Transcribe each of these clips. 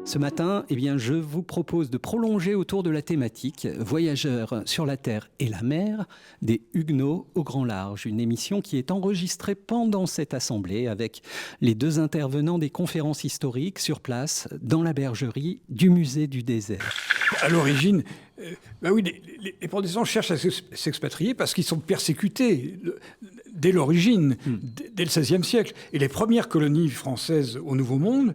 Ce matin, je vous propose de prolonger autour de la thématique Voyageurs sur la terre et la mer, des Huguenots au grand large. Une émission qui est enregistrée pendant cette assemblée avec les deux intervenants des conférences historiques sur place dans la bergerie du musée du désert. À l'origine, les protestants cherchent à s'expatrier parce qu'ils sont persécutés dès l'origine, dès le XVIe siècle. Et les premières colonies françaises au Nouveau Monde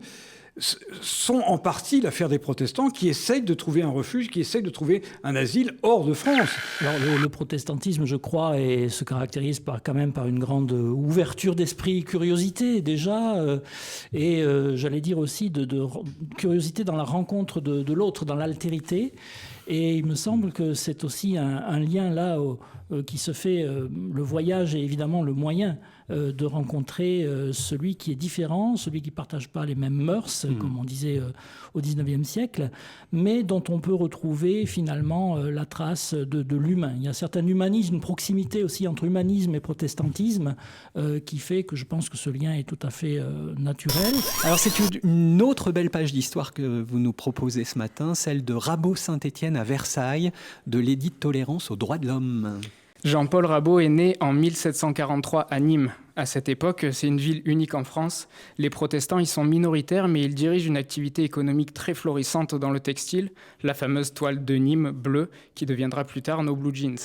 sont en partie l'affaire des protestants qui essayent de trouver un refuge, qui essayent de trouver un asile hors de France. Alors le protestantisme, je crois, se caractérise quand même par une grande ouverture d'esprit, curiosité déjà, j'allais dire aussi de curiosité dans la rencontre de l'autre, dans l'altérité. Et il me semble que c'est aussi un lien là qui se fait. Le voyage est évidemment le moyen de rencontrer celui qui est différent, celui qui ne partage pas les mêmes mœurs, comme on disait au XIXe siècle, mais dont on peut retrouver finalement la trace de l'humain. Il y a un certain humanisme, une proximité aussi entre humanisme et protestantisme qui fait que je pense que ce lien est tout à fait naturel. Alors c'est une autre belle page d'histoire que vous nous proposez ce matin, celle de Rabault-Saint-Étienne à Versailles, de l'édit de tolérance aux droits de l'homme. Jean-Paul Rabault est né en 1743 à Nîmes. À cette époque, c'est une ville unique en France. Les protestants y sont minoritaires, mais ils dirigent une activité économique très florissante dans le textile, la fameuse toile de Nîmes bleue, qui deviendra plus tard nos blue jeans.